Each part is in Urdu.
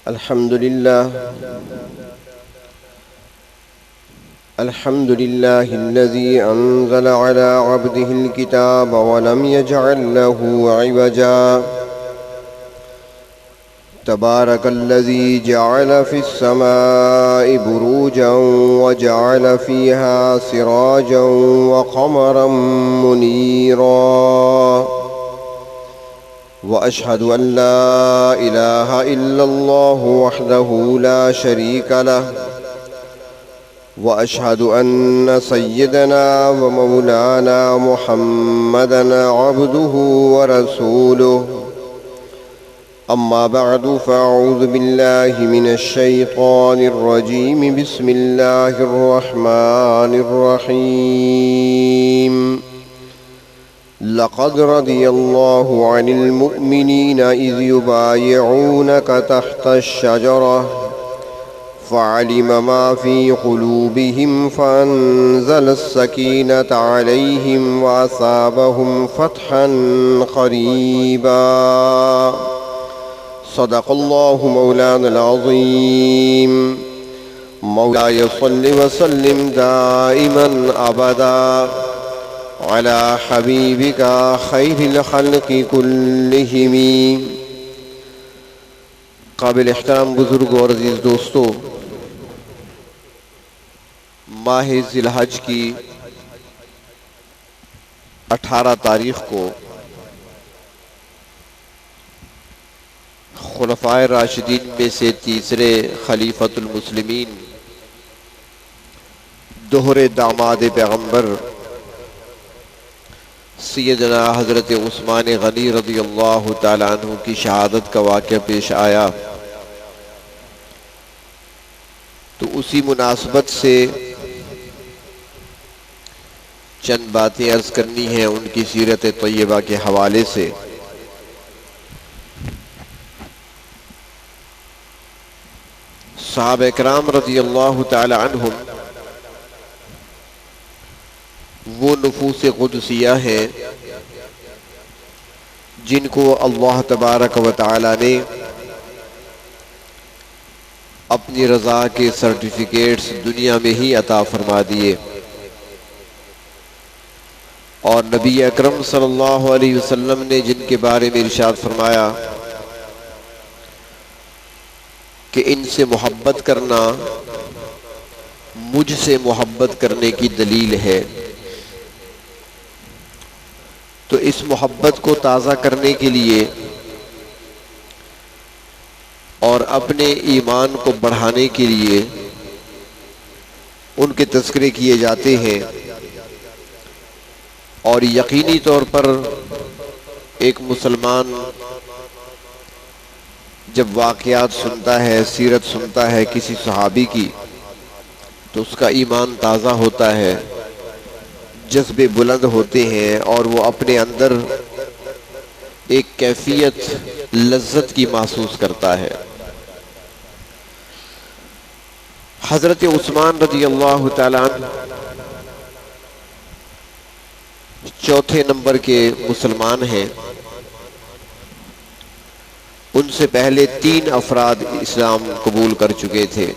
الحمد لله الذي أنزل على عبده الكتاب ولم يجعل له عوجا تبارك الذي جعل في السماء بروجا وجعل فيها سراجا وقمرا منيرا وأشهد أن لا إله إلا الله وحده لا شريك له وأشهد أن سيدنا ومولانا محمدًا عبده ورسوله أما بعد فأعوذ بالله من الشيطان الرجيم بسم الله الرحمن الرحيم لقد رضي الله عن المؤمنين إذ يبايعونك تحت الشجرة فعلم ما في قلوبهم فأنزل السكينة عليهم وأثابهم فتحا قريبا صدق الله مولانا العظيم مولاي صل وسلم دائما أبدا على حبيبك خير الخلق كلهم. قابل احترام بزرگ اور عزیز دوستو، ماہ ذی الحج کی 18 تاریخ کو خلفائے راشدین میں سے تیسرے خلیفۃ المسلمین دوہرے داماد پیغمبر سیدنا حضرت عثمان غنی رضی اللہ تعالی عنہ کی شہادت کا واقعہ پیش آیا، تو اسی مناسبت سے چند باتیں عرض کرنی ہیں ان کی سیرت طیبہ کے حوالے سے. صحابہ کرام رضی اللہ تعالی عنہم وہ نفوس قدسیہ ہیں جن کو اللہ تبارک و تعالی نے اپنی رضا کے سرٹیفکیٹس دنیا میں ہی عطا فرما دیے، اور نبی اکرم صلی اللہ علیہ وسلم نے جن کے بارے میں ارشاد فرمایا کہ ان سے محبت کرنا مجھ سے محبت کرنے کی دلیل ہے. تو اس محبت کو تازہ کرنے کے لیے اور اپنے ایمان کو بڑھانے کے لیے ان کے تذکرے کیے جاتے ہیں، اور یقینی طور پر ایک مسلمان جب واقعات سنتا ہے، سیرت سنتا ہے کسی صحابی کی، تو اس کا ایمان تازہ ہوتا ہے، جذبے بلند ہوتے ہیں، اور وہ اپنے اندر ایک کیفیت لذت کی محسوس کرتا ہے. حضرت عثمان رضی اللہ تعالیٰ عنہ چوتھے نمبر کے مسلمان ہیں. ان سے پہلے 3 افراد اسلام قبول کر چکے تھے.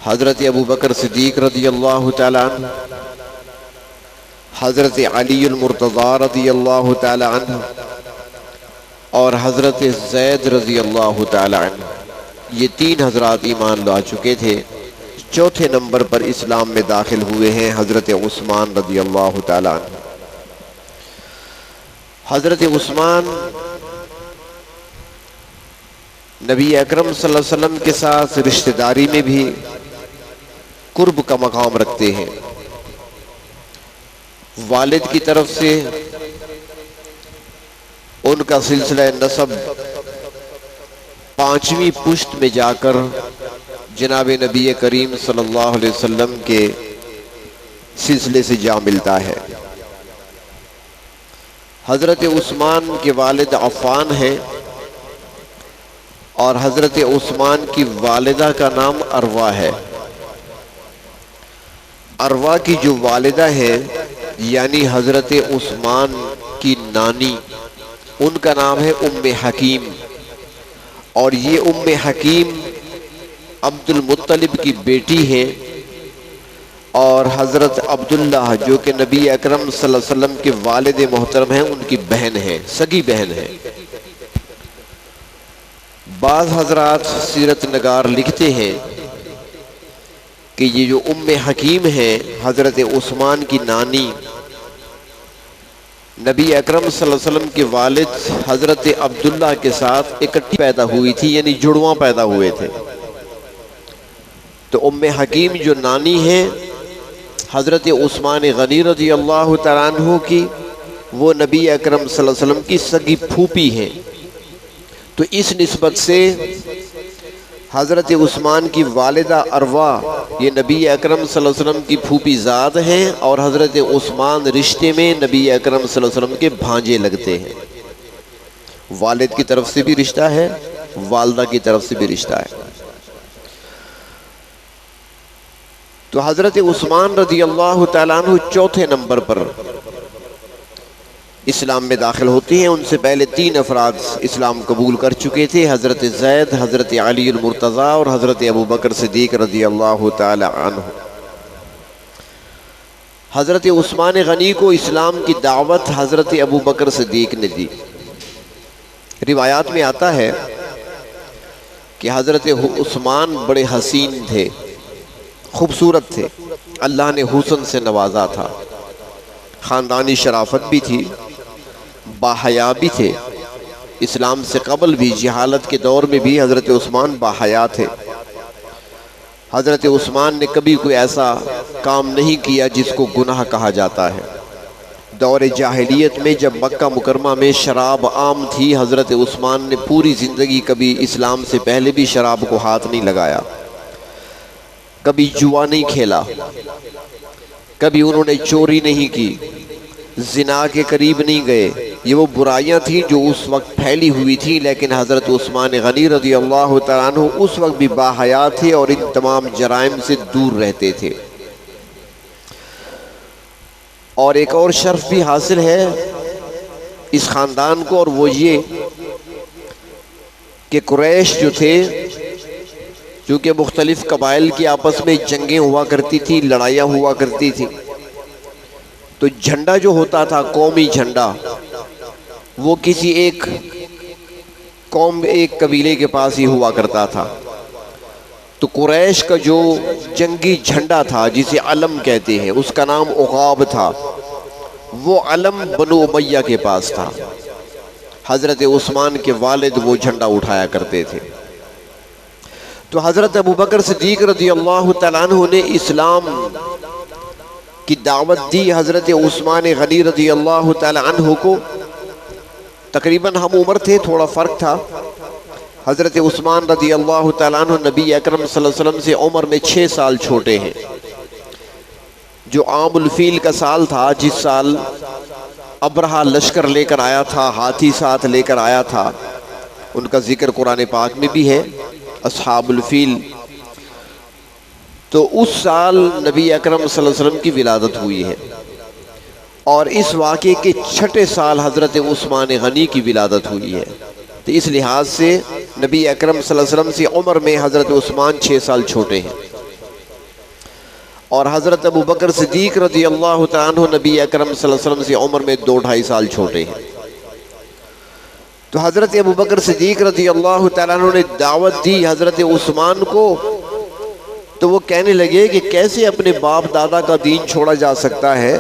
حضرت ابو بکر صدیق رضی اللہ تعالی عنہ، حضرت علی المرتضی رضی اللہ تعالی عنہ، اور حضرت زید رضی اللہ تعالی عنہ. یہ 3 حضرات ایمان لا چکے تھے. چوتھے نمبر پر اسلام میں داخل ہوئے ہیں حضرت عثمان رضی اللہ تعالی عنہ. حضرت عثمان نبی اکرم صلی اللہ علیہ وسلم کے ساتھ رشتہ داری میں بھی قرب کا مقام رکھتے ہیں. والد کی طرف سے ان کا سلسلہ نسب 5ویں پشت میں جا کر جناب نبی کریم صلی اللہ علیہ وسلم کے سلسلے سے جا ملتا ہے. حضرت عثمان کے والد عفان ہیں، اور حضرت عثمان کی والدہ کا نام اروا ہے. اروا کی جو والدہ ہیں یعنی حضرت عثمان کی نانی ان کا نام ہے ام حکیم، اور یہ ام حکیم عبد المطلب کی بیٹی ہیں، اور حضرت عبداللہ جو کہ نبی اکرم صلی اللہ علیہ وسلم کے والد محترم ہیں ان کی بہن ہیں، سگی بہن ہیں۔ بعض حضرات سیرت نگار لکھتے ہیں کہ یہ جو ام حکیم ہیں حضرت عثمان کی نانی، نبی اکرم صلی اللہ علیہ وسلم کے والد حضرت عبداللہ کے ساتھ اکٹھی پیدا ہوئی تھی، یعنی جڑواں پیدا ہوئے تھے۔ تو ام حکیم جو نانی ہیں حضرت عثمان غنی رضی اللہ تعالیٰ عنہ کی، وہ نبی اکرم صلی اللہ علیہ وسلم کی سگی پھوپھی ہیں۔ تو اس نسبت سے حضرت عثمان کی والدہ اروا یہ نبی اکرم صلی اللہ علیہ وسلم کی پھوپھی زاد ہیں، اور حضرت عثمان رشتے میں نبی اکرم صلی اللہ علیہ وسلم کے بھانجے لگتے ہیں۔ والد کی طرف سے بھی رشتہ ہے، والدہ کی طرف سے بھی رشتہ ہے۔ تو حضرت عثمان رضی اللہ تعالیٰ عنہ چوتھے نمبر پر اسلام میں داخل ہوتے ہیں۔ ان سے پہلے 3 افراد اسلام قبول کر چکے تھے، حضرت زید، حضرت علی المرتضیٰ اور حضرت ابوبکر صدیق رضی اللہ تعالی عنہ۔ حضرت عثمان غنی کو اسلام کی دعوت حضرت ابوبکر صدیق نے دی۔ روایات میں آتا ہے کہ حضرت عثمان بڑے حسین تھے، خوبصورت تھے، اللہ نے حسن سے نوازا تھا، خاندانی شرافت بھی تھی، باحیا بھی تھے۔ اسلام سے قبل بھی جہالت کے دور میں بھی حضرت عثمان باحیا تھے۔ حضرت عثمان نے کبھی کوئی ایسا کام نہیں کیا جس کو گناہ کہا جاتا ہے۔ دور جاہلیت میں جب مکہ مکرمہ میں شراب عام تھی، حضرت عثمان نے پوری زندگی کبھی اسلام سے پہلے بھی شراب کو ہاتھ نہیں لگایا، کبھی جوا نہیں کھیلا، کبھی انہوں نے چوری نہیں کی، زنا کے قریب نہیں گئے۔ یہ وہ برائیاں تھیں جو اس وقت پھیلی ہوئی تھیں، لیکن حضرت عثمان غنی رضی اللہ تعالیٰ عنہ اس وقت بھی باحیا تھے اور ان تمام جرائم سے دور رہتے تھے۔ اور ایک اور شرف بھی حاصل ہے اس خاندان کو، اور وہ یہ کہ قریش جو تھے، چونکہ مختلف قبائل کی آپس میں جنگیں ہوا کرتی تھی، لڑائیاں ہوا کرتی تھی، تو جھنڈا جو ہوتا تھا قومی جھنڈا، وہ کسی ایک قوم، ایک قبیلے کے پاس ہی ہوا کرتا تھا۔ تو قریش کا جو جنگی جھنڈا تھا جسے علم کہتے ہیں، اس کا نام عقاب تھا، وہ علم بنو امیہ کے پاس تھا۔ حضرت عثمان کے والد وہ جھنڈا اٹھایا کرتے تھے۔ تو حضرت ابوبکر صدیق رضی اللہ تعالیٰ عنہ نے اسلام کی دعوت دی حضرت عثمان غنی رضی اللہ تعالیٰ عنہ کو۔ تقریباً ہم عمر تھے، تھوڑا فرق تھا۔ حضرت عثمان رضی اللہ تعالیٰ عنہ نبی اکرم صلی اللہ علیہ وسلم سے عمر میں 6 سال چھوٹے ہیں۔ جو عام الفیل کا سال تھا، جس سال ابرہہ لشکر لے کر آیا تھا، ہاتھی ساتھ لے کر آیا تھا، ان کا ذکر قرآن پاک میں بھی ہے، اصحاب الفیل۔ تو اس سال نبی اکرم صلی اللہ علیہ وسلم کی ولادت ہوئی ہے، اور اس واقعے کے 6 سال حضرت عثمان غنی کی ولادت ہوئی ہے۔ تو اس لحاظ سے نبی اکرم صلی اللہ علیہ وسلم سے عمر میں حضرت عثمان 6 سال چھوٹے ہیں، اور حضرت ابوبکر صدیق رضی اللہ تعالیٰ عنہ نبی اکرم صلی اللہ علیہ وسلم سے عمر میں 2-2.5 سال چھوٹے ہیں۔ تو حضرت ابوبکر صدیق رضی اللہ تعالیٰ عنہ نے دعوت دی حضرت عثمان کو، تو وہ کہنے لگے کہ کیسے اپنے باپ دادا کا دین چھوڑا جا سکتا ہے؟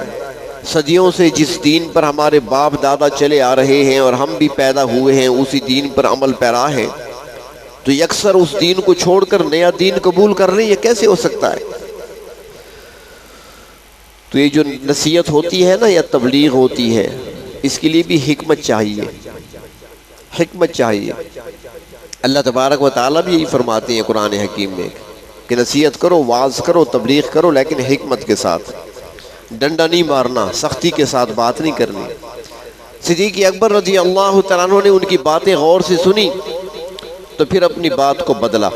صدیوں سے جس دین پر ہمارے باپ دادا چلے آ رہے ہیں اور ہم بھی پیدا ہوئے ہیں، اسی دین پر عمل پیرا ہے، تو یکسر اس دین کو چھوڑ کر نیا دین قبول کر رہے ہیں، یہ کیسے ہو سکتا ہے؟ تو یہ جو نصیحت ہوتی ہے نا یا تبلیغ ہوتی ہے، اس کے لیے بھی حکمت چاہیے، حکمت چاہیے۔ اللہ تبارک و تعالیٰ بھی یہی فرماتے ہیں قرآن حکیم میں کہ نصیحت کرو، واعظ کرو، تبلیغ کرو، لیکن حکمت کے ساتھ، ڈنڈا نہیں مارنا، سختی کے ساتھ بات نہیں کرنی۔ صدیق اکبر رضی اللہ تعالیٰ عنہ نے ان کی باتیں غور سے سنی تو پھر اپنی بات کو بدلا۔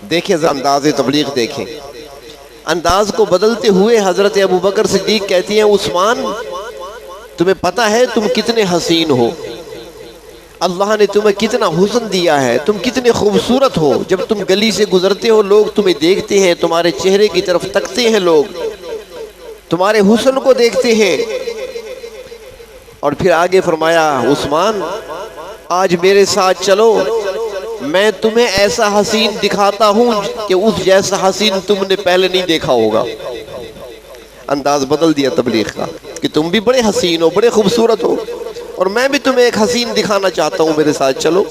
دیکھیں انداز تبلیغ، دیکھیں انداز کو بدلتے ہوئے حضرت ابوبکر صدیق کہتی ہیں، عثمان تمہیں پتہ ہے تم کتنے حسین ہو؟ اللہ نے تمہیں کتنا حسن دیا ہے، تم کتنے خوبصورت ہو، جب تم گلی سے گزرتے ہو لوگ تمہیں دیکھتے ہیں، تمہارے چہرے کی طرف تکتے ہیں، لوگ تمہارے حسن کو دیکھتے ہیں۔ اور پھر آگے فرمایا عثمان آج میرے ساتھ چلو، میں تمہیں ایسا حسین دکھاتا ہوں کہ اس جیسا حسین تم نے پہلے نہیں دیکھا ہوگا۔ انداز بدل دیا تبلیغ کا کہ تم بھی بڑے حسین ہو، بڑے خوبصورت ہو، اور میں بھی تمہیں ایک حسین دکھانا چاہتا ہوں، میرے ساتھ چلو۔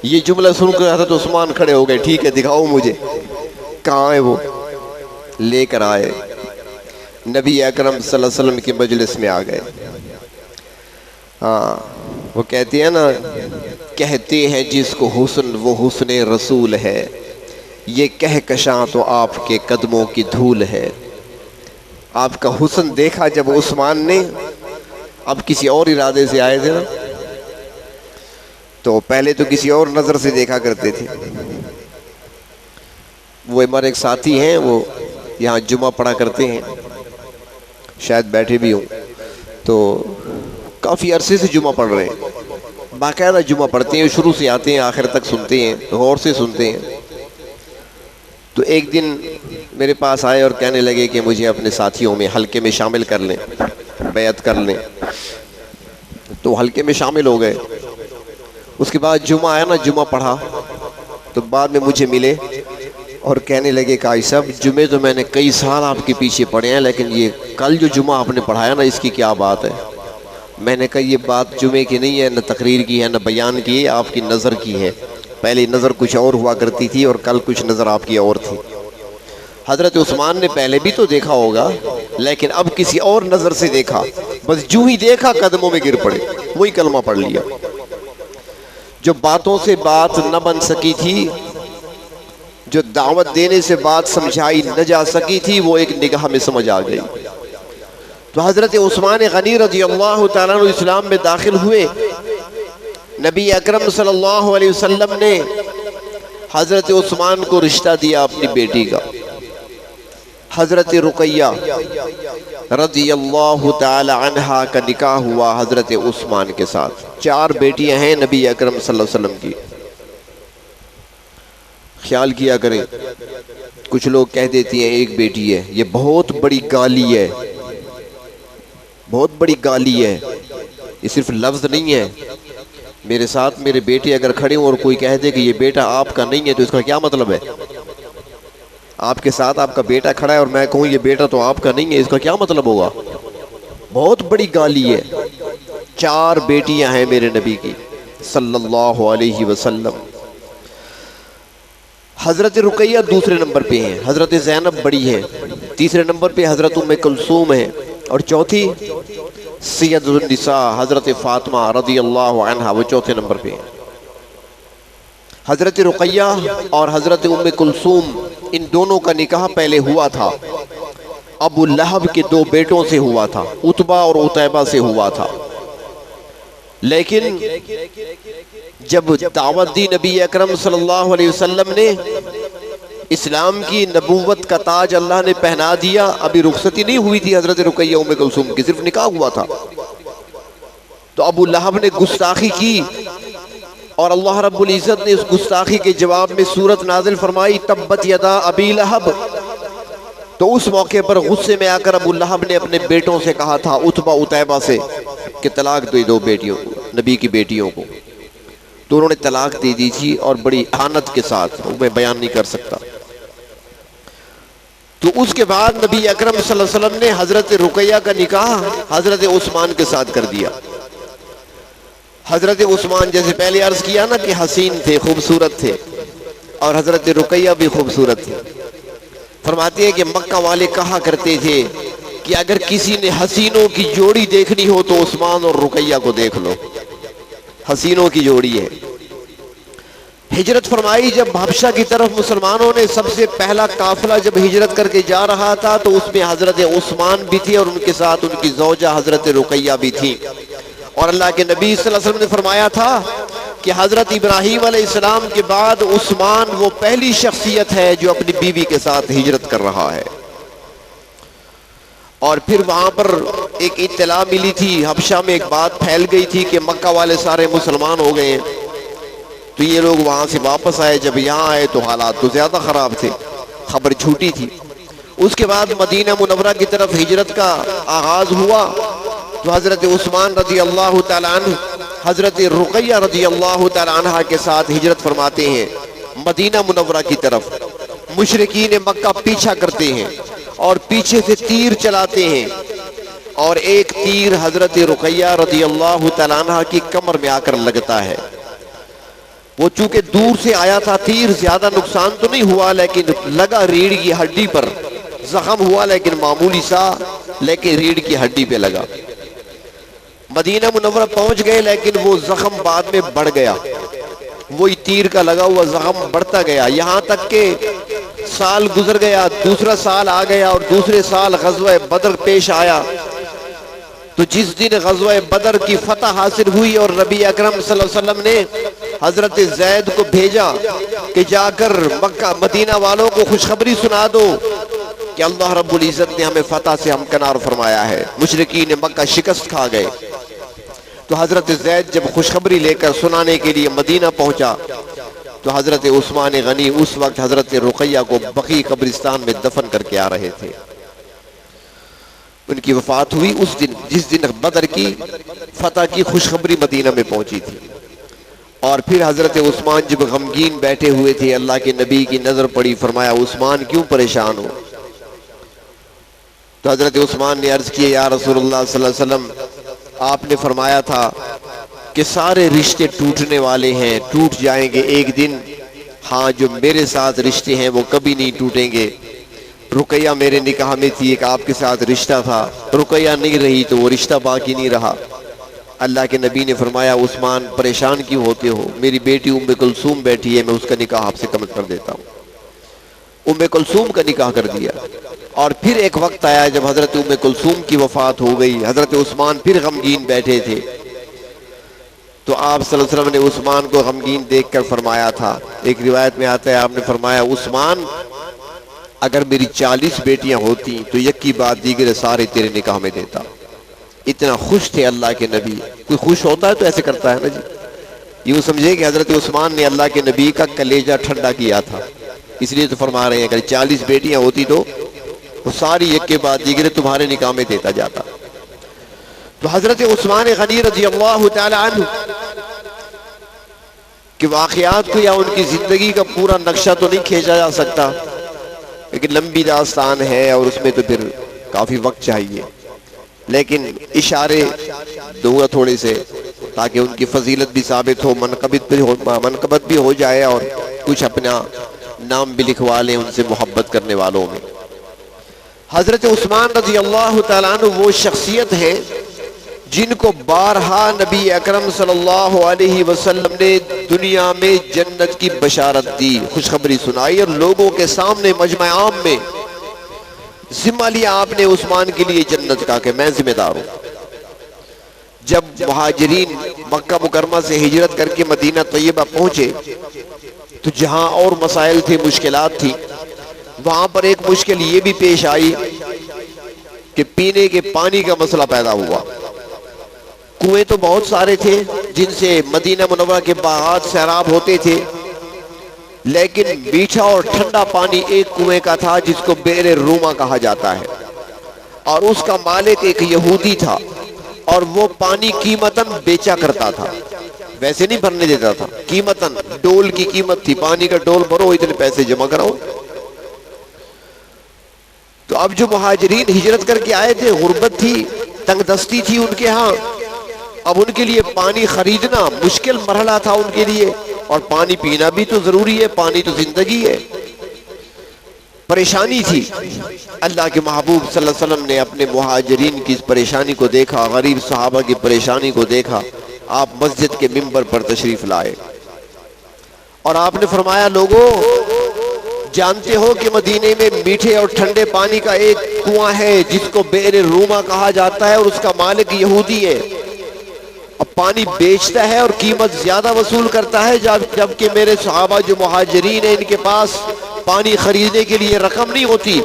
یہ جملہ سن کر حضرت عثمان کھڑے ہو گئے، ٹھیک ہے دکھاؤ مجھے، کہاں ہے وہ؟ لے کر آئے، نبی اکرم صلی اللہ علیہ وسلم کی مجلس میں آ گئے۔ ہاں وہ کہتے ہیں نا، کہتے ہیں جس کو حسن وہ حسن رسول ہے، یہ کہکشاں تو آپ کے قدموں کی دھول ہے۔ آپ کا حسن دیکھا جب عثمان نے، اب کسی اور ارادے سے آئے تھے نا، تو پہلے تو کسی اور نظر سے دیکھا کرتے تھے۔ وہ ہمارے ایک ساتھی ہیں، وہ یہاں جمعہ پڑھا کرتے ہیں، شاید بیٹھے بھی ہوں، تو کافی عرصے سے جمعہ پڑھ رہے ہیں، باقاعدہ جمعہ پڑھتے ہیں، شروع سے آتے ہیں آخر تک سنتے ہیں، غور سے سنتے ہیں۔ تو ایک دن میرے پاس آئے اور کہنے لگے کہ مجھے اپنے ساتھیوں میں حلقے میں شامل کر لیں، بیعت کر لیں۔ تو حلقے میں شامل ہو گئے۔ اس کے بعد جمعہ آیا نا، جمعہ پڑھا تو بعد میں مجھے ملے اور کہنے لگے کہ آئی صاحب جمعے تو میں نے کئی سال آپ کے پیچھے پڑھے ہیں، لیکن یہ کل جو جمعہ آپ نے پڑھایا نا، اس کی کیا بات ہے؟ میں نے کہا یہ بات جمعے کی نہیں ہے، نہ تقریر کی ہے، نہ بیان کی ہے، آپ کی نظر کی ہے۔ پہلے نظر کچھ اور ہوا کرتی تھی اور کل کچھ نظر آپ کی اور تھی۔ حضرت عثمان نے پہلے بھی تو دیکھا ہوگا، لیکن اب کسی اور نظر سے دیکھا، بس جو ہی دیکھا قدموں میں گر پڑے، وہی کلمہ پڑھ لیا۔ جو باتوں سے بات نہ بن سکی تھی، جو دعوت دینے سے بات سمجھائی نہ جا سکی تھی، وہ ایک نگاہ میں سمجھ آ گئی۔ تو حضرت عثمان غنی رضی اللہ تعالیٰ عنہ اسلام میں داخل ہوئے۔ نبی اکرم صلی اللہ علیہ وسلم نے حضرت عثمان کو رشتہ دیا اپنی بیٹی کا۔ حضرت رقیہ رضی اللہ تعالی عنہا کا نکاح ہوا حضرت عثمان کے ساتھ۔ 4 بیٹیاں ہیں نبی اکرم صلی اللہ علیہ وسلم کی۔ خیال کیا کریں، کچھ لوگ کہہ دیتی ہیں ایک بیٹی ہے، یہ بہت بڑی گالی ہے، بہت بڑی گالی ہے، یہ صرف لفظ نہیں ہے۔ میرے ساتھ میرے بیٹے اگر کھڑے ہوں اور کوئی کہہ دے کہ یہ بیٹا آپ کا نہیں ہے، تو اس کا کیا مطلب ہے؟ آپ کے ساتھ آپ کا بیٹا کھڑا ہے اور میں کہوں یہ بیٹا تو آپ کا نہیں ہے، اس کا کیا مطلب ہوگا؟ بہت بڑی گالی ہے۔ 4 بیٹیاں ہیں میرے نبی کی صلی اللہ علیہ وسلم۔ حضرت رقیہ دوسرے نمبر پہ ہیں، حضرت زینب بڑی ہے، تیسرے نمبر پہ حضرت ام کلثوم ہے، اور چوتھی سید النساء حضرت فاطمہ رضی اللہ عنہا، وہ چوتھے نمبر پہ ہیں۔ حضرت رقیہ اور حضرت ام کلثوم ان دونوں کا نکاح پہلے ہوا تھا، ابو لہب کے 2 بیٹوں سے ہوا تھا، عتبہ اور عتیبہ سے ہوا تھا۔ لیکن جب دعوت دی نبی اکرم صلی اللہ علیہ وسلم نے، اسلام کی نبوت کا تاج اللہ نے پہنا دیا، ابھی رخصتی نہیں ہوئی تھی حضرت رقیہ ام کلثوم کی، صرف نکاح ہوا تھا۔ تو ابو لہب نے گستاخی کی اور اللہ رب العزت نے اس گستاخی کے جواب میں سورت نازل فرمائی تبت یدا ابی لہب۔ تو اس موقع پر غصے میں آ کر ابو لہب نے اپنے بیٹوں سے کہا تھا، عتبہ عتیبہ سے، کہ طلاق دو 2 بیٹیوں کو، نبی کی بیٹیوں کو۔ تو انہوں نے طلاق دے دی تھی اور بڑی احانت کے ساتھ، میں بیان نہیں کر سکتا۔ تو اس کے بعد نبی اکرم صلی اللہ علیہ وسلم نے حضرت رقیہ کا نکاح حضرت عثمان کے ساتھ کر دیا۔ حضرت عثمان جیسے پہلے عرض کیا نا کہ حسین تھے، خوبصورت تھے، اور حضرت رقیہ بھی خوبصورت تھے۔ فرماتے ہیں کہ مکہ والے کہا کرتے تھے کہ اگر کسی نے حسینوں کی جوڑی دیکھنی ہو تو عثمان اور رقیہ کو دیکھ لو، حسینوں کی جوڑی ہے۔ ہجرت فرمائی جب حبشہ کی طرف مسلمانوں نے، سب سے پہلا قافلہ جب ہجرت کر کے جا رہا تھا تو اس میں حضرت عثمان بھی تھے اور ان کے ساتھ ان کی زوجہ حضرت رقیہ بھی تھی۔ اور اللہ کے نبی صلی اللہ علیہ وسلم نے فرمایا تھا کہ حضرت ابراہیم علیہ السلام کے بعد عثمان وہ پہلی شخصیت ہے جو اپنی بیوی کے ساتھ ہجرت کر رہا ہے۔ اور پھر وہاں پر ایک اطلاع ملی تھی، حبشہ میں ایک بات پھیل گئی تھی کہ مکہ والے سارے مسلمان ہو گئے ہیں، تو یہ لوگ وہاں سے واپس آئے. جب یہاں آئے تو حالات تو زیادہ خراب تھے، خبر جھوٹی تھی. اس کے بعد مدینہ منورہ کی طرف ہجرت کا آغاز ہوا تو حضرت عثمان رضی اللہ تعالیٰ عنہ حضرت رقیہ رضی اللہ تعالیٰ عنہ کے ساتھ ہجرت فرماتے ہیں مدینہ منورہ کی طرف. مشرکین مکہ پیچھا کرتے ہیں اور پیچھے سے تیر چلاتے ہیں، اور ایک تیر حضرت رقیہ رضی اللہ تعالیٰ عنہ کی کمر میں آ کر لگتا ہے. وہ چونکہ دور سے آیا تھا تیر، زیادہ نقصان تو نہیں ہوا، لیکن لگا ریڑھ کی ہڈی پر. زخم ہوا لیکن معمولی سا، لیکن ریڑھ کی ہڈی پہ لگا. مدینہ منورہ پہنچ گئے لیکن وہ زخم بعد میں بڑھ گیا، وہی تیر کا لگا ہوا زخم بڑھتا گیا، یہاں تک کہ سال گزر گیا، دوسرا سال آ گیا، اور دوسرے سال غزوہ بدر پیش آیا. تو جس دن غزوہ بدر کی فتح حاصل ہوئی اور نبی اکرم صلی اللہ علیہ وسلم نے حضرت زید کو بھیجا کہ جا کر مکہ مدینہ والوں کو خوشخبری سنا دو کہ اللہ رب العزت نے ہمیں فتح سے ہمکنار فرمایا ہے، مشرکین مکہ شکست کھا گئے. تو حضرت زید جب خوشخبری لے کر سنانے کے لیے مدینہ پہنچا تو حضرت عثمان غنی اس وقت حضرت رقیہ کو بقیع قبرستان میں دفن کر کے آ رہے تھے. ان کی وفات ہوئی اس دن جس دن بدر کی فتح کی خوشخبری مدینہ میں پہنچی تھی. اور پھر حضرت عثمان جب غمگین بیٹھے ہوئے تھے، اللہ کے نبی کی نظر پڑی، فرمایا عثمان کیوں پریشان ہو؟ تو حضرت عثمان نے عرض کیا یا رسول اللہ صلی اللہ علیہ وسلم، آپ نے فرمایا تھا کہ سارے رشتے ٹوٹنے والے ہیں، ٹوٹ جائیں گے ایک دن. ہاں جو میرے ساتھ رشتے ہیں وہ کبھی نہیں ٹوٹیں گے. رقیہ میرے نکاح میں تھی، ایک آپ کے ساتھ رشتہ تھا، رقیہ نہیں رہی تو وہ رشتہ باقی نہیں رہا. اللہ کے نبی نے فرمایا عثمان پریشان کیوں ہوتے ہو؟ میری بیٹی ام کلثوم بیٹھی ہے، میں اس کا نکاح آپ سے کر دیتا ہوں. ام کلثوم کا نکاح کر دیا. اور پھر ایک وقت آیا جب حضرت ام کلثوم کی وفات ہو گئی، حضرت عثمان پھر غمگین بیٹھے تھے. تو آپ صلی اللہ علیہ وسلم نے عثمان کو غمگین دیکھ کر فرمایا تھا، ایک روایت میں آتا ہے آپ نے فرمایا عثمان اگر میری 40 بیٹیاں ہوتی تو یکی بات دیگر سارے تیرے نکاح میں دیتا. اتنا خوش تھے اللہ کے نبی. کوئی خوش ہوتا ہے تو ایسے کرتا ہے نا جی. یوں سمجھے کہ حضرت عثمان نے اللہ کے نبی کا کلیجہ ٹھنڈا کیا تھا، اس لیے تو فرما رہے ہیں اگر 40 بیٹیاں ہوتی تو وہ ساری ایک کے بعد دیگر تمہارے نکاح میں دیتا جاتا. تو حضرت عثمان غنی رضی اللہ تعالی عنہ کہ واقعات کو یا ان کی زندگی کا پورا نقشہ تو نہیں کھینچا جا سکتا، لیکن لمبی داستان ہے اور اس میں تو پھر کافی وقت چاہیے، لیکن اشارے دوں گا تھوڑے سے تاکہ ان کی فضیلت بھی ثابت ہو، منقبت بھی ہو جائے اور کچھ اپنا نام بھی لکھوا لیں ان سے محبت کرنے والوں میں. حضرت عثمان رضی اللہ تعالیٰ عنہ وہ شخصیت ہے جن کو بارہا نبی اکرم صلی اللہ علیہ وسلم نے دنیا میں جنت کی بشارت دی، خوشخبری سنائی اور لوگوں کے سامنے مجمع عام میں ذمہ لیا آپ نے عثمان کے لیے جنت کا کہ میں ذمہ دار ہوں. جب مہاجرین مکہ مکرمہ سے ہجرت کر کے مدینہ طیبہ پہنچے تو جہاں اور مسائل تھے، مشکلات تھی، وہاں پر ایک مشکل یہ بھی پیش آئی کہ پینے کے پانی کا مسئلہ پیدا ہوا. کنویں تو بہت سارے تھے جن سے مدینہ منورہ کے باغات سیراب ہوتے تھے، لیکن میٹھا اور ٹھنڈا پانی ایک کنویں کا تھا جس کو بئر روما کہا جاتا ہے، اور اس کا مالک ایک یہودی تھا اور وہ پانی قیمتاً بیچا کرتا تھا، ویسے نہیں بھرنے دیتا تھا، قیمتاً ڈول کی قیمت تھی، پانی کا ڈول بھرو اتنے پیسے جمع کراؤ. تو اب جو مہاجرین ہجرت کر کے آئے تھے، غربت تھی، تنگ دستی تھی ان کے ہاں، اب ان کے لیے پانی خریدنا مشکل مرحلہ تھا ان کے لیے، اور پانی پینا بھی تو ضروری ہے، پانی تو زندگی ہے. پریشانی تھی. اللہ کے محبوب صلی اللہ علیہ وسلم نے اپنے مہاجرین کی اس پریشانی کو دیکھا، غریب صحابہ کی پریشانی کو دیکھا. آپ مسجد کے منبر پر تشریف لائے اور آپ نے فرمایا لوگوں جانتے ہو کہ مدینے میں میٹھے اور ٹھنڈے پانی کا ایک کنواں ہے جس کو بئر روما کہا جاتا ہے اور اس کا مالک یہودی ہے. اب پانی بیچتا ہے اور قیمت زیادہ وصول کرتا ہے، جبکہ میرے صحابہ جو مہاجرین ہیں ان کے پاس پانی خریدنے کے لیے رقم نہیں ہوتی.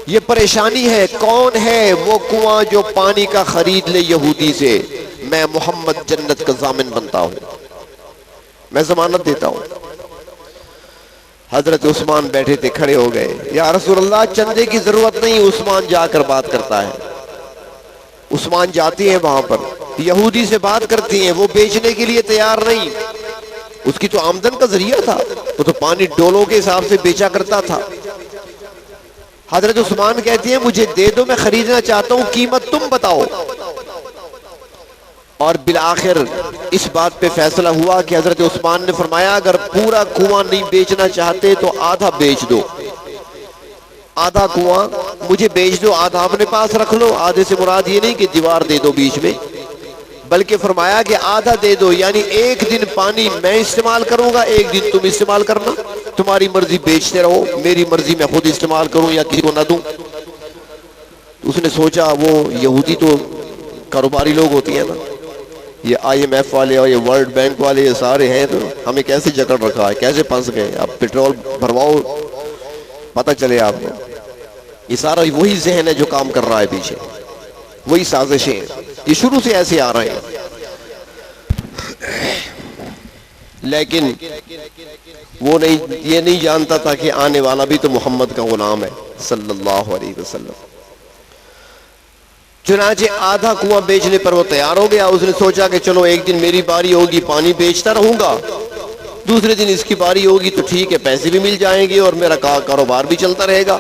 یہ پریشانی ہے. کون ہے وہ کنواں جو پانی کا خرید لے یہودی سے؟ میں محمد جنت کا ضامن بنتا ہوں، میں ضمانت دیتا ہوں. حضرت عثمان بیٹھے تھے، کھڑے ہو گئے. یا رسول اللہ چندے کی ضرورت نہیں. عثمان جا کر بات کرتا ہے. عثمان جاتی ہیں وہاں پر، یہودی سے بات کرتی ہیں. وہ بیچنے کے لیے تیار نہیں، اس کی تو آمدن کا ذریعہ تھا، وہ تو پانی ڈولوں کے حساب سے بیچا کرتا تھا. حضرت عثمان کہتی ہیں مجھے دے دو، میں خریدنا چاہتا ہوں، قیمت تم بتاؤ. اور بالآخر اس بات پہ فیصلہ ہوا کہ حضرت عثمان نے فرمایا اگر پورا کنواں نہیں بیچنا چاہتے تو آدھا بیچ دو. آدھا کنواں مجھے بیچ دو، آدھا اپنے پاس رکھ لو. آدھے سے مراد یہ نہیں کہ دیوار دے دو بیچ میں، بلکہ فرمایا کہ آدھا دے دو، یعنی ایک دن پانی میں استعمال کروں گا، ایک دن تم استعمال کرنا. تمہاری مرضی، بیچتے رہو، میری مرضی میں خود استعمال کروں یا کسی کو نہ دوں. اس نے سوچا وہ یہودی تو کاروباری لوگ ہوتی ہیں نا، یہ IMF والے اور یہ ورلڈ بینک والے یہ سارے ہیں، تو ہمیں کیسے جکڑ رکھا ہے، کیسے پھنس گئے. اب پیٹرول بھرواؤ پتہ چلے آپ کو. یہ سارا وہی ذہن ہے جو کام کر رہا ہے پیچھے، وہی سازشیں ہیں. یہ شروع سے ایسے آ رہے ہیں. لیکن وہ یہ نہیں جانتا تھا کہ آنے والا بھی تو محمد کا غلام ہے صلی اللہ علیہ وسلم. چنانچہ آدھا کنواں بیچنے پر وہ تیار ہو گیا. اس نے سوچا کہ چلو ایک دن میری باری ہوگی، پانی بیچتا رہوں گا، دوسرے دن اس کی باری ہوگی تو ٹھیک ہے، پیسے بھی مل جائیں گے اور میرا کاروبار بھی چلتا رہے گا.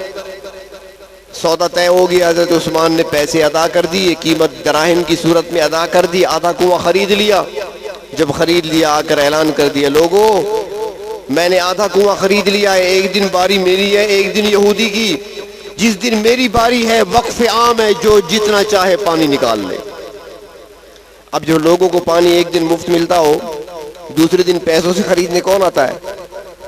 سودا طے ہو گیا. حضرت عثمان نے پیسے ادا کر دیے، قیمت دراہم کی صورت میں ادا کر دی. آدھا کنواں خرید لیا. جب خرید لیا آ کر اعلان کر دیا لوگوں میں نے آدھا کنواں خرید لیا ہے، ایک دن باری میری ہے، ایک دن یہودی کی. جس دن میری باری ہے وقف عام ہے، جو جتنا چاہے پانی نکال لے. اب جو لوگوں کو پانی ایک دن مفت ملتا ہو، دوسرے دن پیسوں سے خریدنے کون آتا ہے؟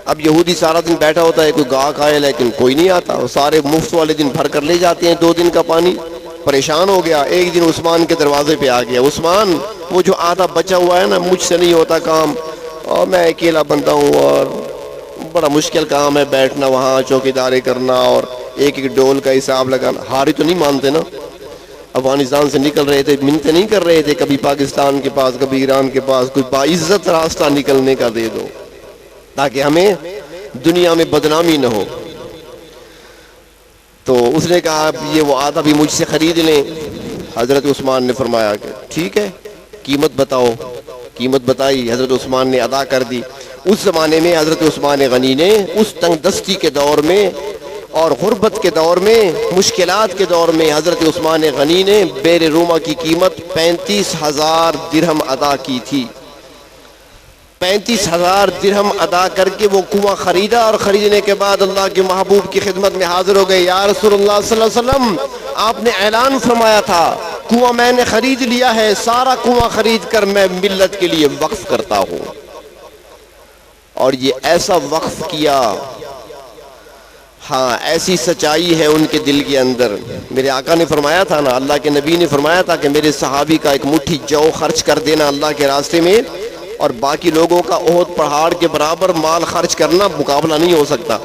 اب یہودی سارا دن بیٹھا ہوتا ہے، کوئی گاہک آئے لیکن کوئی نہیں آتا. وہ سارے مفت والے دن بھر کر لے جاتے ہیں 2 دن کا پانی. پریشان ہو گیا. ایک دن عثمان کے دروازے پہ آ گیا. عثمان وہ جو آدھا بچا ہوا ہے نا، مجھ سے نہیں ہوتا کام، اور میں اکیلا بندہ ہوں اور بڑا مشکل کام ہے بیٹھنا وہاں چوکیداری کرنا اور ایک ایک ڈول کا حساب لگانا. ہاری تو نہیں مانتے نا. افغانستان سے نکل رہے تھے، منتیں نہیں کر رہے تھے کبھی پاکستان کے پاس کبھی ایران کے پاس، کوئی باعزت راستہ نکلنے کا دے دو تاکہ ہمیں دنیا میں بدنامی نہ ہو. تو اس نے کہا یہ وہ آدھا بھی مجھ سے خرید لیں. حضرت عثمان نے فرمایا کہ ٹھیک ہے، قیمت بتاؤ. قیمت بتائی، حضرت عثمان نے ادا کر دی. اس زمانے میں حضرت عثمان غنی نے اس تنگ دستی کے دور میں اور غربت کے دور میں، مشکلات کے دور میں، حضرت عثمان غنی نے بیر روما کی قیمت 35,000 درہم ادا کی تھی. 35,000 درہم ادا کر کے وہ کنواں خریدا، اور خریدنے کے بعد اللہ کے محبوب کی خدمت میں حاضر ہو گئے. یا رسول اللہ صلی اللہ علیہ وسلم، آپ نے اعلان فرمایا تھا کنواں میں نے خرید لیا ہے، سارا کنواں خرید کر میں ملت کے لیے وقف کرتا ہوں. اور یہ ایسا وقف کیا، ہاں ایسی سچائی ہے ان کے دل کے اندر. میرے آقا نے فرمایا تھا نا، اللہ کے نبی نے فرمایا تھا کہ میرے صحابی کا ایک مٹھی جو خرچ کر دینا اللہ کے راستے میں، اور باقی لوگوں کا احد پہاڑ کے برابر مال خرچ کرنا مقابلہ نہیں ہو سکتا.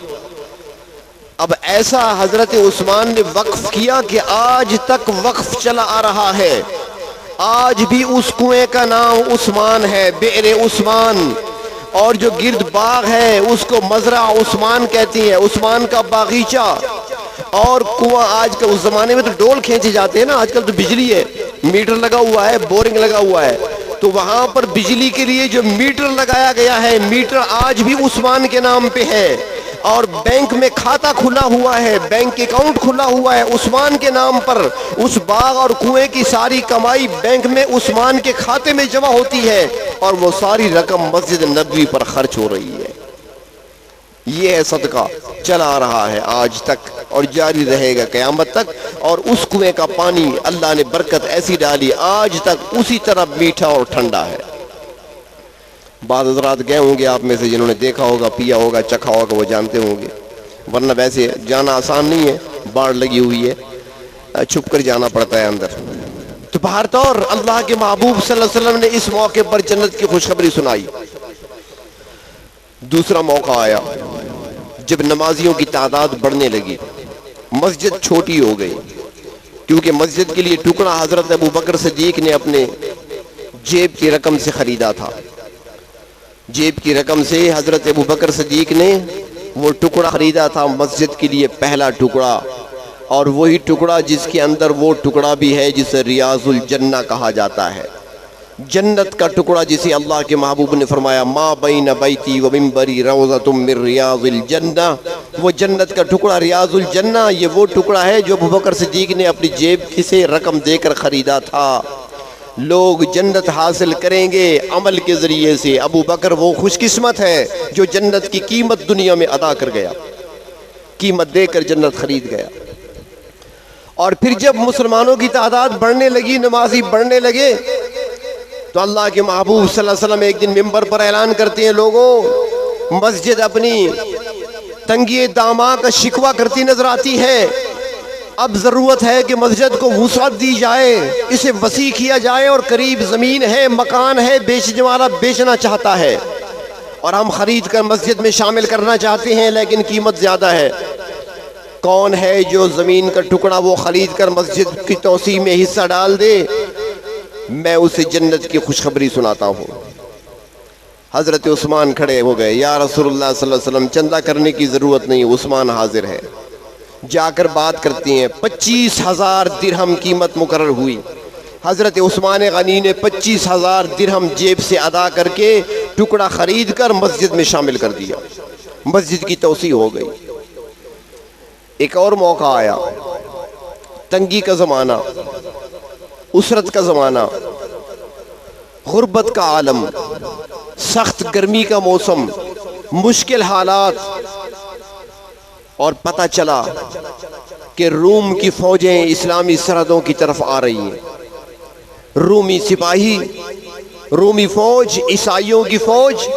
اب ایسا حضرت عثمان نے وقف کیا کہ آج تک وقف چلا آ رہا ہے. آج بھی اس کنویں کا نام عثمان ہے، بئر عثمان. اور جو گرد باغ ہے اس کو مزرعہ عثمان کہتی ہیں، عثمان کا باغیچہ. اور کنواں آج کل، اس زمانے میں تو ڈول کھینچے جاتے ہیں نا، آج کل تو بجلی ہے، میٹر لگا ہوا ہے، بورنگ لگا ہوا ہے. تو وہاں پر بجلی کے لیے جو میٹر لگایا گیا ہے، میٹر آج بھی عثمان کے نام پہ ہے. اور بینک میں کھاتا کھلا ہوا ہے، بینک اکاؤنٹ کھلا ہوا ہے عثمان کے نام پر. اس باغ اور کنویں کی ساری کمائی بینک میں عثمان کے کھاتے میں جمع ہوتی ہے، اور وہ ساری رقم مسجد نبوی پر خرچ ہو رہی ہے. یہ ہے صدقہ، چلا آ رہا ہے آج تک اور جاری رہے گا قیامت تک. اور اس کنویں کا پانی اللہ نے برکت ایسی ڈالی، آج تک اسی طرح میٹھا اور ٹھنڈا ہے. بعض حضرات گئے ہوں گے آپ میں سے، جنہوں نے دیکھا ہوگا، پیا ہوگا، چکھا ہوگا، وہ جانتے ہوں گے. ورنہ ویسے جانا آسان نہیں ہے، باڑ لگی ہوئی ہے، چھپ کر جانا پڑتا ہے اندر. تو بہر طور اللہ کے محبوب صلی اللہ علیہ وسلم نے اس موقع پر جنت کی خوشخبری سنائی. دوسرا موقع آیا جب نمازیوں کی تعداد بڑھنے لگی، مسجد چھوٹی ہو گئی، کیونکہ مسجد کے لیے ٹکڑا حضرت ابو بکر صدیق نے اپنے جیب کی رقم سے خریدا تھا۔ جیب کی رقم سے حضرت ابو بکر صدیق نے وہ ٹکڑا خریدا تھا مسجد کے لیے، پہلا ٹکڑا، اور وہی ٹکڑا جس کے اندر وہ ٹکڑا بھی ہے جسے ریاض الجنہ کہا جاتا ہے، جنت کا ٹکڑا، جسے اللہ کے محبوب نے فرمایا ما بین بیتی و منبری روضۃ من ریاض الجنہ، وہ جنت کا ٹکڑا ریاض الجنہ، یہ وہ ٹکڑا ہے جو ابو بکر صدیق نے اپنی جیب سے رقم دے کر خریدا تھا۔ لوگ جنت حاصل کریں گے عمل کے ذریعے سے، ابو بکر وہ خوش قسمت ہے جو جنت کی قیمت دنیا میں ادا کر گیا، قیمت دے کر جنت خرید گیا۔ اور پھر جب مسلمانوں کی تعداد بڑھنے لگی، نمازی بڑھنے لگے، تو اللہ کے محبوب صلی اللہ علیہ وسلم ایک دن ممبر پر اعلان کرتے ہیں، لوگوں مسجد اپنی تنگی داماں کا شکوہ کرتی نظر آتی ہے، اب ضرورت ہے کہ مسجد کو وسعت دی جائے، اسے وسیع کیا جائے، اور قریب زمین ہے، مکان ہے، بیچنے والا بیچنا چاہتا ہے اور ہم خرید کر مسجد میں شامل کرنا چاہتے ہیں، لیکن قیمت زیادہ ہے۔ کون ہے جو زمین کا ٹکڑا وہ خرید کر مسجد کی توسیع میں حصہ ڈال دے؟ میں اسے جنت کی خوشخبری سناتا ہوں۔ حضرت عثمان کھڑے ہو گئے، یا رسول اللہ صلی اللہ علیہ وسلم چندہ کرنے کی ضرورت نہیں، عثمان حاضر ہے۔ جا کر بات کرتی ہیں، 25,000 درہم قیمت مقرر ہوئی۔ حضرت عثمان غنی نے 25,000 درہم جیب سے ادا کر کے ٹکڑا خرید کر مسجد میں شامل کر دیا، مسجد کی توسیع ہو گئی۔ ایک اور موقع آیا، تنگی کا زمانہ، اسرت کا زمانہ، غربت کا عالم، سخت گرمی کا موسم، مشکل حالات، اور پتہ چلا کہ روم کی فوجیں اسلامی سرحدوں کی طرف آ رہی ہیں۔ رومی سپاہی، رومی فوج، عیسائیوں کی فوج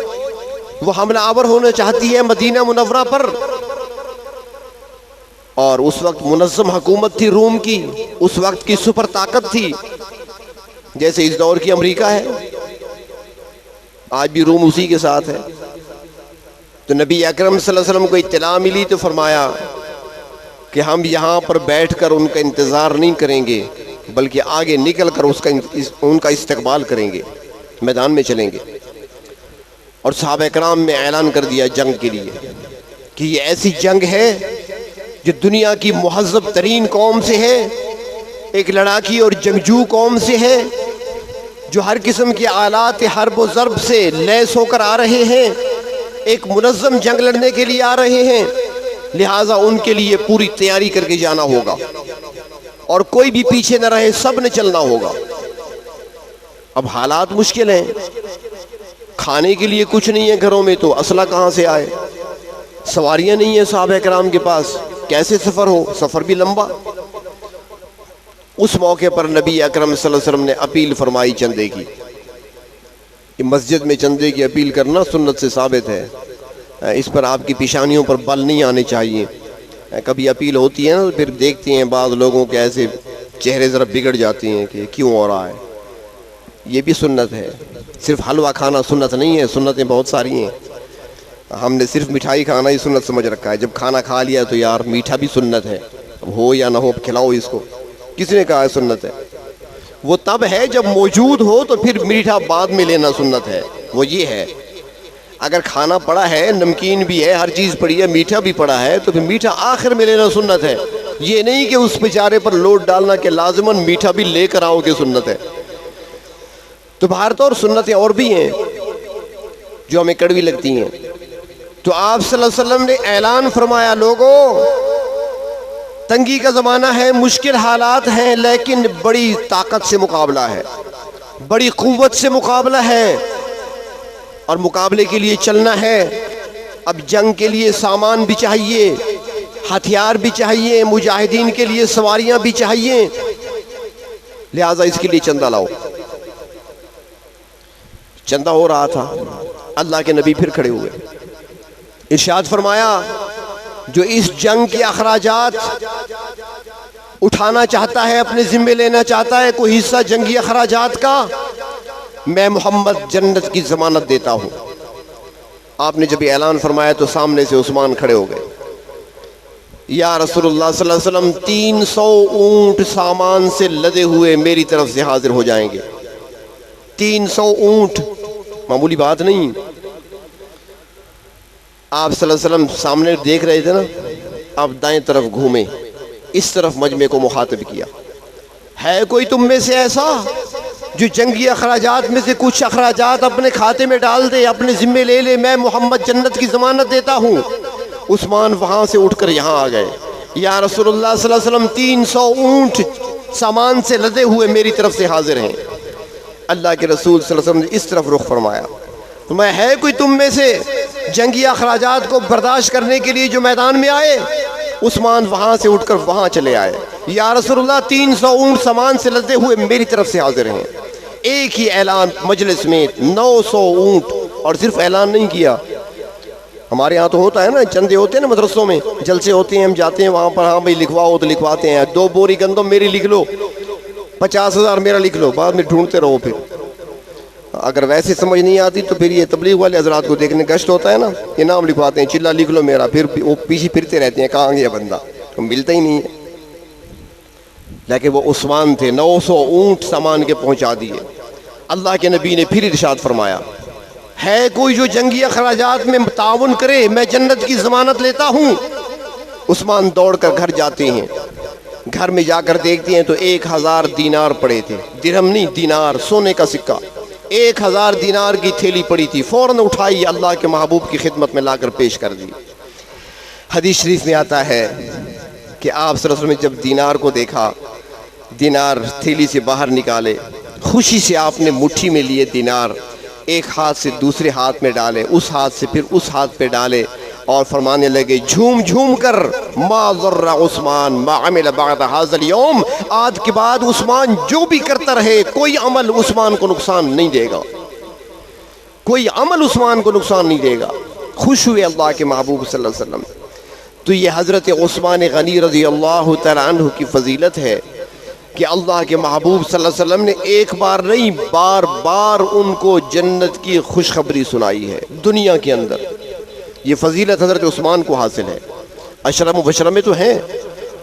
وہ حملہ آور ہونا چاہتی ہے مدینہ منورہ پر، اور اس وقت منظم حکومت تھی روم کی، اس وقت کی سپر طاقت تھی، جیسے اس دور کی امریکہ ہے، آج بھی روم اسی کے ساتھ ہے۔ تو نبی اکرم صلی اللہ علیہ وسلم کو اطلاع ملی تو فرمایا کہ ہم یہاں پر بیٹھ کر ان کا انتظار نہیں کریں گے، بلکہ آگے نکل کر ان کا استقبال کریں گے، میدان میں چلیں گے۔ اور صحابہ کرام نے اعلان کر دیا جنگ کے لیے کہ یہ ایسی جنگ ہے جو دنیا کی مہذب ترین قوم سے ہے، ایک لڑاکی اور جنگجو قوم سے ہے، جو ہر قسم کے آلات حرب و ضرب سے لیس ہو کر آ رہے ہیں، ایک منظم جنگ لڑنے کے لیے آ رہے ہیں، لہٰذا ان کے لیے پوری تیاری کر کے جانا ہوگا اور کوئی بھی پیچھے نہ رہے، سب نے چلنا ہوگا۔ اب حالات مشکل ہیں، کھانے کے لیے کچھ نہیں ہے گھروں میں، تو اسلحہ کہاں سے آئے؟ سواریاں نہیں ہیں صحابہ کرام کے پاس، کیسے سفر ہو؟ سفر بھی لمبا۔ اس موقع پر نبی اکرم صلی اللہ علیہ وسلم نے اپیل فرمائی چندے کی۔ مسجد میں چندے کی اپیل کرنا سنت سے ثابت ہے، اس پر آپ کی پیشانیوں پر بل نہیں آنے چاہیے۔ کبھی اپیل ہوتی ہے نا، پھر دیکھتے ہیں بعض لوگوں کے ایسے چہرے ذرا بگڑ جاتے ہیں کہ کیوں ہو رہا ہے۔ یہ بھی سنت ہے، صرف حلوہ کھانا سنت نہیں ہے، سنتیں بہت ساری ہیں۔ ہم نے صرف مٹھائی کھانا ہی سنت سمجھ رکھا ہے، جب کھانا کھا لیا تو یار میٹھا بھی سنت ہے، اب ہو یا نہ ہو کھلاؤ اس کو، کس نے کہا ہے سنت ہے؟ وہ تب ہے جب موجود ہو، تو پھر میٹھا بعد میں لینا سنت ہے، وہ یہ ہے۔ اگر کھانا پڑا ہے، نمکین بھی ہے، ہر چیز پڑی ہے، میٹھا بھی پڑا ہے، تو پھر میٹھا آخر میں لینا سنت ہے، یہ نہیں کہ اس بیچارے پر لوڈ ڈالنا کہ لازماً میٹھا بھی لے کر آؤ کہ سنت ہے۔ تو باہر تو اور سنتیں اور بھی ہیں جو ہمیں کڑوی لگتی ہیں۔ تو آپ صلی اللہ علیہ وسلم نے اعلان فرمایا، لوگوں تنگی کا زمانہ ہے، مشکل حالات ہیں، لیکن بڑی طاقت سے مقابلہ ہے، بڑی قوت سے مقابلہ ہے، اور مقابلے کے لیے چلنا ہے۔ اب جنگ کے لیے سامان بھی چاہیے، ہتھیار بھی چاہیے، مجاہدین کے لیے سواریاں بھی چاہیے، لہٰذا اس کے لیے چندہ لاؤ۔ چندہ ہو رہا تھا، اللہ کے نبی پھر کھڑے ہوئے، ارشاد فرمایا، جو اس جنگ کے اخراجات اٹھانا چاہتا ہے، اپنے ذمے لینا چاہتا ہے کوئی حصہ جنگی اخراجات کا، میں محمد جنت کی ضمانت دیتا ہوں۔ آپ نے جب یہ اعلان فرمایا تو سامنے سے عثمان کھڑے ہو گئے، یا رسول اللہ صلی اللہ علیہ وسلم 300 اونٹ سامان سے لدے ہوئے میری طرف سے حاضر ہو جائیں گے. 300 اونٹ معمولی بات نہیں. آپ صلی اللہ علیہ وسلم سامنے دیکھ رہے تھے نا, آپ دائیں طرف گھومے, اس طرف مجمع کو مخاطب کیا, ہے کوئی تم میں سے ایسا جو جنگی اخراجات میں سے کچھ اخراجات اپنے کھاتے میں ڈال دے, اپنے ذمے لے لے, میں محمد جنت کی ضمانت دیتا ہوں. عثمان وہاں سے اٹھ کر یہاں آ گئے. یا رسول اللہ صلی اللہ علیہ وسلم 300 اونٹ سامان سے لدے ہوئے میری طرف سے حاضر ہیں. اللہ کے رسول صلی اللہ علیہ وسلم نے اس طرف رخ فرمایا, میں ہے کوئی تم میں سے جنگی اخراجات کو برداشت کرنے کے لیے جو میدان میں آئے؟ عثمان وہاں سے اٹھ کر وہاں چلے آئے. یا رسول اللہ 300 اونٹ سامان سے لدے ہوئے میری طرف سے حاضر ہیں. ایک ہی اعلان مجلس میں 900 اونٹ, اور صرف اعلان نہیں کیا. ہمارے یہاں تو ہوتا ہے نا, چندے ہوتے ہیں نا مدرسوں میں, جلسے ہوتے ہیں, ہم جاتے ہیں وہاں پر, ہاں بھائی لکھواؤ تو لکھواتے ہیں. 2 بوری گندم میری لکھ لو, 50,000 میرا لکھ لو, بعد میں ڈھونڈتے رہو. پھر اگر ویسے سمجھ نہیں آتی تو پھر یہ تبلیغ والے حضرات کو دیکھنے گشت ہوتا ہے نا, یہ نام لکھواتے ہیں, چلا لکھ لو میرا. پھر وہ پیچھے پھرتے رہتے ہیں, کہاں گیا بندہ, ملتا ہی نہیں ہے. لیکن وہ عثمان تھے, 900 اونٹ سامان کے پہنچا دیے. اللہ کے نبی نے پھر ارشاد فرمایا, ہے کوئی جو جنگی اخراجات میں تعاون کرے, میں جنت کی ضمانت لیتا ہوں. عثمان دوڑ کر گھر جاتے ہیں. گھر میں جا کر دیکھتے ہیں تو 1000 دینار پڑے تھے, درہم نہیں دینار, سونے کا سکہ. 1000 دینار کی تھیلی پڑی تھی, فوراً اٹھائی, اللہ کے محبوب کی خدمت میں لا کر پیش کر دی. حدیث شریف میں آتا ہے کہ آپ صلی اللہ علیہ وسلم نے جب دینار کو دیکھا, دینار تھیلی سے باہر نکالے, خوشی سے آپ نے مٹھی میں لیے دینار, ایک ہاتھ سے دوسرے ہاتھ میں ڈالے, اس ہاتھ سے پھر اس ہاتھ پہ ڈالے, اور فرمانے لگے جھوم جھوم کر, ما ضر عثمان ما عمل بعد هذا اليوم, آج کے بعد عثمان جو بھی کرتا رہے کوئی عمل عثمان کو نقصان نہیں دے گا, کوئی عمل عثمان کو نقصان نہیں دے گا. خوش ہوئے اللہ کے محبوب صلی اللہ علیہ وسلم. تو یہ حضرت عثمان غنی رضی اللہ تعالی عنہ کی فضیلت ہے کہ اللہ کے محبوب صلی اللہ علیہ وسلم نے ایک بار نہیں, بار بار ان کو جنت کی خوشخبری سنائی ہے دنیا کے اندر. یہ فضیلت حضرت عثمان کو حاصل ہے. عشرہ مبشرہ میں تو ہیں,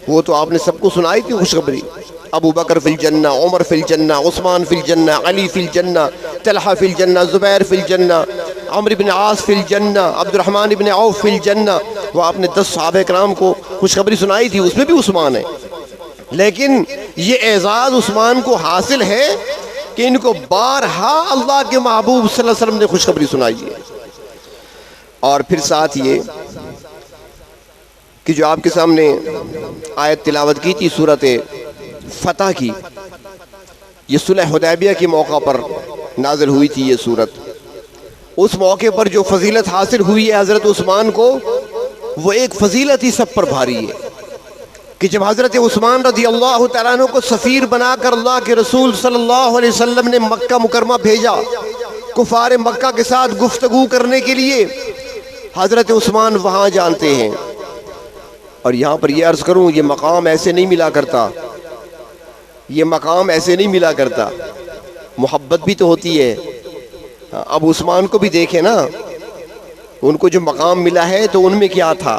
وہ تو آپ نے سب کو سنائی تھی خوشخبری. ابو بکر فی الجنہ, عمر فی الجنہ, عثمان فی الجنہ, علی فی الجنہ, طلحہ فی الجنہ, زبیر فی الجنہ, عمرو بن عاص فی الجنہ, عبد الرحمن بن عوف فی الجنہ. وہ آپ نے 10 صحابہ کرام کو خوشخبری سنائی تھی, اس میں بھی عثمان ہے. لیکن یہ اعزاز عثمان کو حاصل ہے کہ ان کو بارہا اللہ کے محبوب صلی اللہ علیہ وسلم نے خوشخبری سنائی ہے. اور پھر ساتھ یہ کہ جو آپ کے سامنے آیت تلاوت کی تھی سورۃ فتح کی, یہ صلح حدیبیہ کے موقع پر نازل ہوئی تھی یہ سورت. اس موقع پر جو فضیلت حاصل ہوئی ہے حضرت عثمان کو, وہ ایک فضیلت ہی سب پر بھاری ہے کہ جب حضرت عثمان رضی اللہ تعالیٰ عنہ کو سفیر بنا کر اللہ کے رسول صلی اللہ علیہ وسلم نے مکہ مکرمہ بھیجا کفار مکہ کے ساتھ گفتگو کرنے کے لیے, حضرت عثمان وہاں جانتے ہیں. اور یہاں پر یہ عرض کروں, یہ مقام ایسے نہیں ملا کرتا, یہ مقام ایسے نہیں ملا کرتا. محبت بھی تو ہوتی ہے. اب عثمان کو بھی دیکھیں نا, ان کو جو مقام ملا ہے تو ان میں کیا تھا.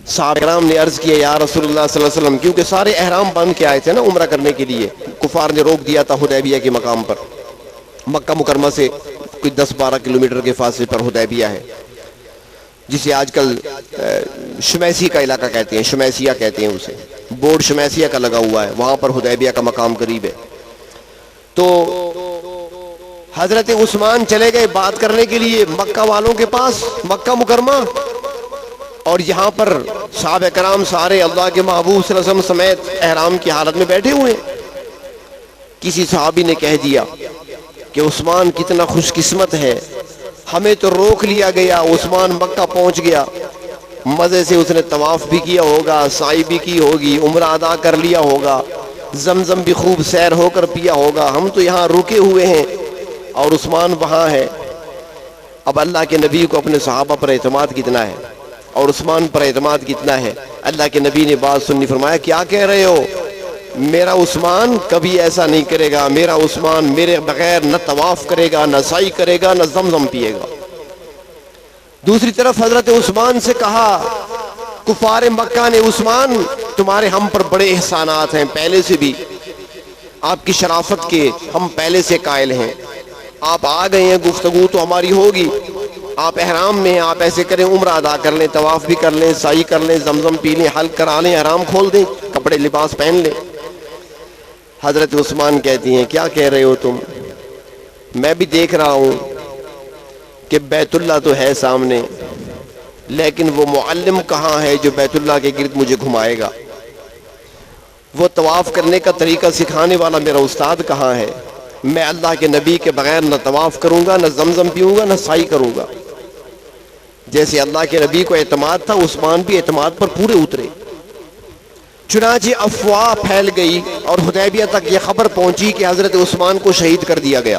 صحابہ کرام نے عرض کیا یا رسول اللہ صلی اللہ علیہ وسلم, کیونکہ سارے احرام باندھ کے آئے تھے نا عمرہ کرنے کے لیے, کفار نے روک دیا تھا حدیبیہ کے مقام پر. مکہ مکرمہ سے کوئی 10-12 کلومیٹر کے فاصلے پر حدیبیہ ہے, جسے آج کل شمیسی کا علاقہ کہتے ہیں, شمیسیہ کہتے ہیں اسے, بورڈ شمیسیہ کا لگا ہوا ہے, وہاں پر حدیبیہ کا مقام قریب ہے. تو حضرت عثمان چلے گئے بات کرنے کے لیے مکہ والوں کے پاس, مکہ مکرمہ, اور یہاں پر صحابہ کرام سارے اللہ کے محبوب صلی اللہ علیہ وسلم سمیت احرام کی حالت میں بیٹھے ہوئے. کسی صحابی نے کہہ دیا کہ عثمان کتنا خوش قسمت ہے, ہمیں تو روک لیا گیا, عثمان مکہ پہنچ گیا, مزے سے اس نے طواف بھی کیا ہوگا, سعی بھی کی ہوگی, عمرہ ادا کر لیا ہوگا, زمزم بھی خوب سیر ہو کر پیا ہوگا, ہم تو یہاں رکے ہوئے ہیں اور عثمان وہاں ہے. اب اللہ کے نبی کو اپنے صحابہ پر اعتماد کتنا ہے اور عثمان پر اعتماد کتنا ہے. اللہ کے نبی نے بات سنی, فرمایا کیا کہہ رہے ہو, میرا عثمان کبھی ایسا نہیں کرے گا, میرا عثمان میرے بغیر نہ طواف کرے گا, نہ سعی کرے گا, نہ زمزم پیے گا. دوسری طرف حضرت عثمان سے کہا کفار مکہ نے عثمان تمہارے ہم پر بڑے احسانات ہیں پہلے سے بھی، آپ کی شرافت کے ہم پہلے سے قائل ہیں، آپ آ گئے ہیں گفتگو تو ہماری ہوگی، آپ احرام میں ہیں، آپ ایسے کریں عمرہ ادا کر لیں، طواف بھی کر لیں، سعی کر لیں، زمزم پی لیں، حلق کرا لیں، احرام کھول دیں، کپڑے لباس پہن لیں۔ حضرت عثمان کہتی ہیں کیا کہہ رہے ہو تم؟ میں بھی دیکھ رہا ہوں کہ بیت اللہ تو ہے سامنے، لیکن وہ معلم کہاں ہے جو بیت اللہ کے گرد مجھے گھمائے گا؟ وہ طواف کرنے کا طریقہ سکھانے والا میرا استاد کہاں ہے؟ میں اللہ کے نبی کے بغیر نہ طواف کروں گا، نہ زمزم پیوں گا، نہ سعی کروں گا۔ جیسے اللہ کے نبی کو اعتماد تھا، عثمان بھی اعتماد پر پورے اترے۔ چنانچہ افواہ پھیل گئی اور حدیبیہ تک یہ خبر پہنچی کہ حضرت عثمان کو شہید کر دیا گیا۔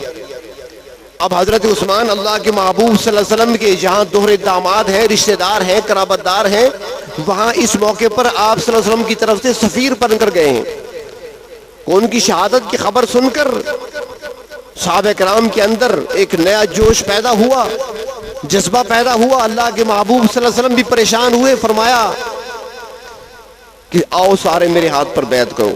اب حضرت عثمان اللہ کے محبوب صلی اللہ علیہ وسلم کے جہاں دوہرے داماد ہیں، رشتہ دار ہیں، قرابت دار ہیں، وہاں اس موقع پر آپ صلی اللہ علیہ وسلم کی طرف سے سفیر بن کر گئے ہیں۔ ان کی شہادت کی خبر سن کر صحابہ کرام کے اندر ایک نیا جوش پیدا ہوا، جذبہ پیدا ہوا۔ اللہ کے محبوب صلی اللہ علیہ وسلم بھی پریشان ہوئے، فرمایا کہ آؤ سارے میرے ہاتھ پر بیعت کرو۔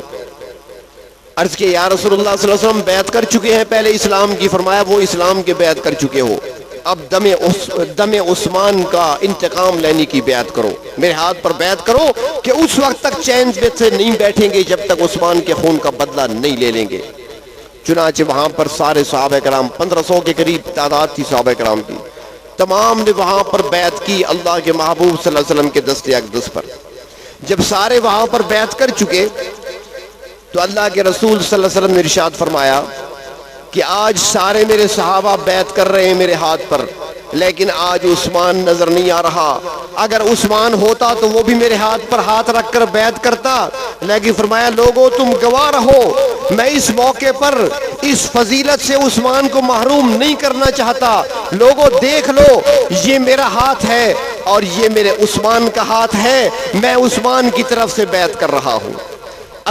عرض کہ یا رسول اللہ صلی اللہ علیہ وسلم بیعت کر چکے ہیں پہلے اسلام کی، فرمایا وہ اسلام کے بیعت کر چکے ہو، اب دم عثمان کا انتقام لینے کی بیعت کرو، میرے ہاتھ پر بیعت کرو کہ اس وقت تک چین سے نہیں بیٹھیں گے جب تک عثمان کے خون کا بدلہ نہیں لے لیں گے۔ چنانچہ وہاں پر سارے صحابہ کرام، 1500 کے قریب تعداد تھی صحابہ کرام کی، تمام نے وہاں پر بیعت کی اللہ کے محبوب صلی اللہ علیہ وسلم کے دست اقدس پر۔ جب سارے وہاں پر بیعت کر چکے تو اللہ کے رسول صلی اللہ علیہ وسلم نے ارشاد فرمایا کہ آج سارے میرے صحابہ بیعت کر رہے ہیں میرے ہاتھ پر، لیکن آج عثمان نظر نہیں آ رہا۔ اگر عثمان ہوتا تو وہ بھی میرے ہاتھ پر ہاتھ رکھ کر بیعت کرتا، لیکن فرمایا لوگو تم گواہ رہو، میں اس موقع پر اس فضیلت سے عثمان کو محروم نہیں کرنا چاہتا۔ لوگو دیکھ لو، یہ میرا ہاتھ ہے اور یہ میرے عثمان کا ہاتھ ہے، میں عثمان کی طرف سے بیعت کر رہا ہوں۔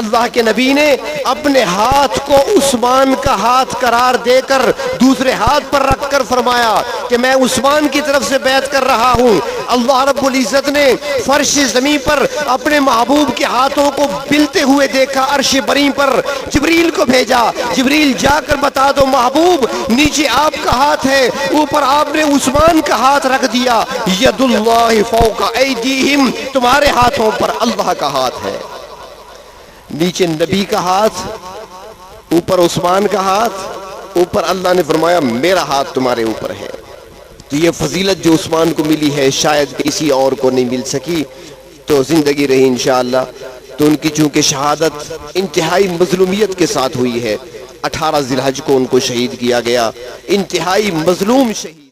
اللہ کے نبی نے اپنے ہاتھ کو عثمان کا ہاتھ قرار دے کر دوسرے ہاتھ پر رکھ کر فرمایا کہ میں عثمان کی طرف سے بیعت کر رہا ہوں۔ اللہ رب العزت نے فرش زمین پر اپنے محبوب کے ہاتھوں کو ملتے ہوئے دیکھا، عرش بری پر جبریل کو بھیجا، جبریل جا کر بتا دو محبوب نیچے آپ کا ہاتھ ہے، اوپر آپ نے عثمان کا ہاتھ رکھ دیا۔ ید اللہ فوق ایدیہم، تمہارے ہاتھوں پر اللہ کا ہاتھ ہے، نیچے نبی کا ہاتھ، اوپر عثمان کا ہاتھ، اوپر اللہ نے فرمایا میرا ہاتھ تمہارے اوپر ہے۔ تو یہ فضیلت جو عثمان کو ملی ہے شاید کسی اور کو نہیں مل سکی، تو زندگی رہی انشاءاللہ۔ تو ان کی چونکہ شہادت انتہائی مظلومیت کے ساتھ ہوئی ہے، 18 ذی الحج کو ان کو شہید کیا گیا، انتہائی مظلوم شہید۔